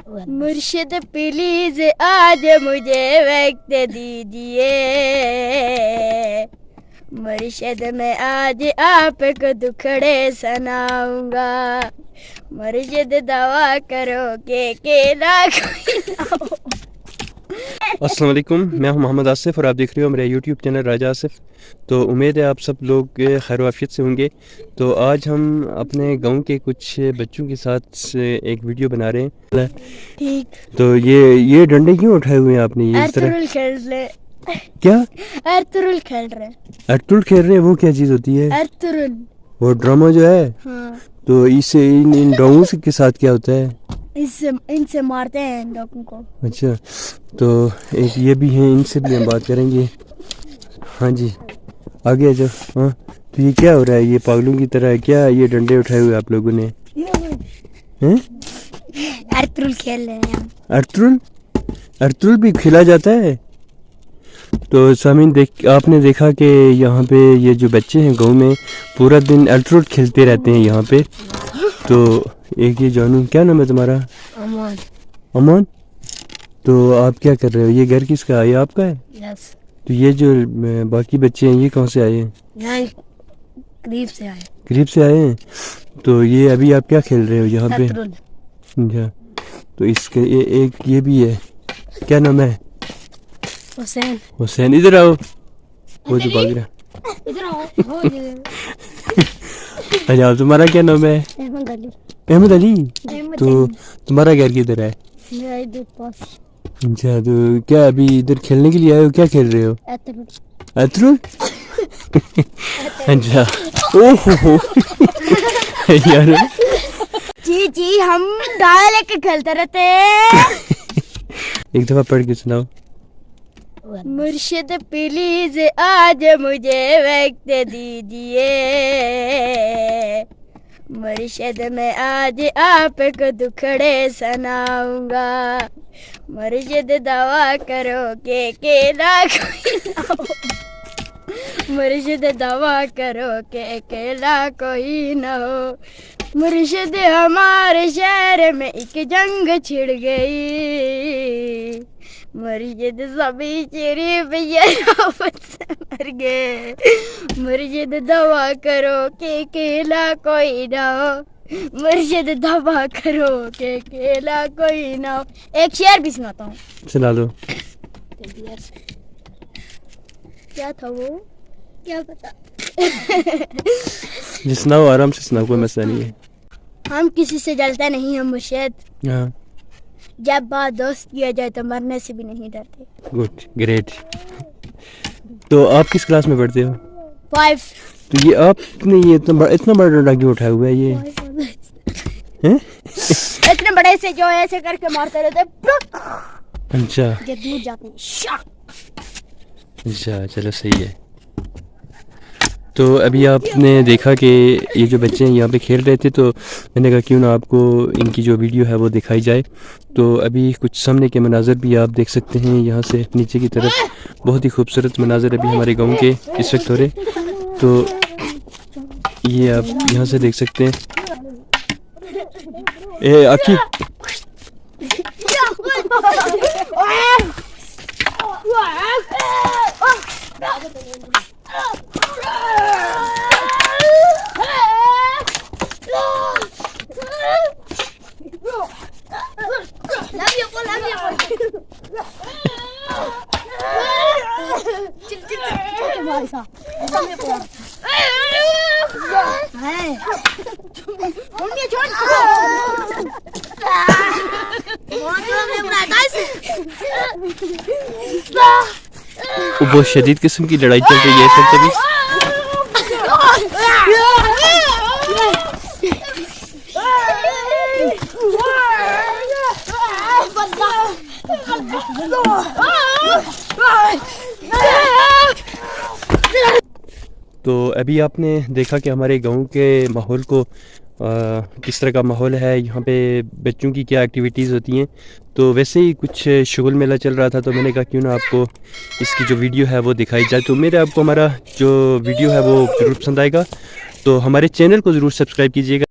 مرشد پلیز آج مجھے وقت دیجیے، مرشد میں آج آپ کو دکھڑے سناؤں گا، مرشد دعا کرو کہ اکیلا کوئی نہ ہو۔ السلام علیکم، میں ہوں محمد آصف اور آپ دیکھ رہے ہو میرا یوٹیوب چینل راجا آصف۔ تو امید ہے آپ سب لوگ خیر و عافیت سے ہوں گے۔ تو آج ہم اپنے گاؤں کے کچھ بچوں کے ساتھ ایک ویڈیو بنا رہے ہیں۔ ٹھیک، تو یہ ڈنڈے کیوں اٹھائے ہوئے ہیں آپ نے؟ یہ اس طرح ارطغرل کھیل رہے، کیا ارطغرل کھیل رہے، ارطغرل کھیل رہے ہیں؟ وہ کیا چیز ہوتی ہے؟ ارطغرل، وہ ڈرامہ جو ہے؟ ہاں، تو اس سے ان ڈراؤں کے ساتھ کیا ہوتا ہے؟ ان سے مارتے ہیں لوگوں کو۔ اچھا، تو ایک یہ بھی ہیں، ان سے بھی ہم بات کریں گے۔ ہاں جی، آگے جاؤ۔ ہاں، تو یہ کیا ہو رہا ہے؟ یہ پاگلوں کی طرح کیا یہ ڈنڈے اٹھائے ہوئے آپ لوگوں نے؟ ارطغرل کھیل رہے ہیں ہم۔ ارطغرل بھی کھیلا جاتا ہے؟ تو سامعین آپ نے دیکھا کہ یہاں پہ یہ جو بچے ہیں گاؤں میں پورا دن ارطغرل کھیلتے رہتے ہیں یہاں پہ۔ تو ایک یہ جانو، کیا نام ہے تمہارا؟ امان۔ امان، تو آپ کیا کر رہے ہو؟ یہ گھر کس کا ہے؟ یہ آپ کا ہے؟ یس۔ تو یہ جو باقی بچے ہیں یہ کہاں سے آئے ہیں؟ یہاں قریب سے آئے۔ قریب سے آئے ہیں؟ تو یہ ابھی آپ کیا کھیل رہے ہو یہاں پہ؟ ارطغرل۔ اچھا، تو اس کے ایک یہ بھی ہے، کیا نام ہے؟ حسین۔ حسین، ادھر آؤ، وہ جو بھاگ رہا۔ ادھر آؤ۔ اچھا، تمہارا کیا نام ہے؟ احمد علی۔ احمد علی۔ تو تمہارا گھر کدھر ہے؟ میرا ادھر پاس۔ اچھا، تو کیا ابھی ادھر کھیلنے کے لیے آئے ہو؟ کیا کھیل رہے ہو؟ ارطغرل؟ اچھا، اوہ یار، جی ہم ڈال لے کے کھیلتے رہتے ہیں۔ ایک دفعہ پڑھ کے سناؤ۔ مرشد پلیز آج مجھے وقت دیجیے، مرشد میں آج آپ کو دکھڑے سناؤں گا، مرشد دعا کرو کہ اکیلا کوئی نہ ہو، مرشد دعا کرو کہ اکیلا کوئی نہ ہو، مرشد ہمارے شہر میں ایک جنگ چھڑ گئی، مرشد سبھی شریف یہاں سے مر گئے، مرشد دعا کرو کہ اکیلا کوئی نہ ہو، مرشد دعا کرو کہ اکیلا کوئی نہ ہو۔ ایک شعر بھی سناتا ہوں۔ سنا دو۔ کیا تھا وہ؟ کیا پتا؟ جی سناؤ، آرام سے سناؤ، کوئی مسئلہ نہیں ہے۔ ہم کسی سے جلتے نہیں ہم مرشد، ہاں، جب بات دوست کیا جائے تو مرنے سے بھی نہیں ڈرتے۔ Good, great. تو آپ کس کلاس میں پڑھتے ہو؟ 5۔ تو یہ آپ نے یہ اتنا بڑا ڈنڈا کیوں اٹھایا ہوا ہے یہ؟ اتنے بڑے سے جو ایسے کر کے مارتے رہتے، اچھا یہ دور جاتے ہیں۔ اچھا، چلو صحیح ہے۔ تو ابھی آپ نے دیکھا کہ یہ جو بچے ہیں یہاں پہ کھیل رہے تھے، تو میں نے کہا کیوں نہ آپ کو ان کی جو ویڈیو ہے وہ دکھائی جائے۔ تو ابھی کچھ سامنے کے مناظر بھی آپ دیکھ سکتے ہیں، یہاں سے نیچے کی طرف بہت ہی خوبصورت مناظر ابھی ہمارے گاؤں کے اس وقت ہو رہے۔ تو یہ آپ یہاں سے دیکھ سکتے ہیں۔ اے آکی، وہ بہت شدید قسم کی لڑائی چل رہی ہے اس وقت ابھی۔ تو ابھی آپ نے دیکھا کہ ہمارے گاؤں کے ماحول کو کس طرح کا ماحول ہے، یہاں پہ بچوں کی کیا ایکٹیویٹیز ہوتی ہیں۔ تو ویسے ہی کچھ شغل میلہ چل رہا تھا، تو میں نے کہا کیوں نہ آپ کو اس کی جو ویڈیو ہے وہ دکھائی جائے۔ تو امید ہے آپ کو ہمارا جو ویڈیو ہے وہ ضرور پسند آئے گا، تو ہمارے چینل کو ضرور سبسکرائب کیجیے گا۔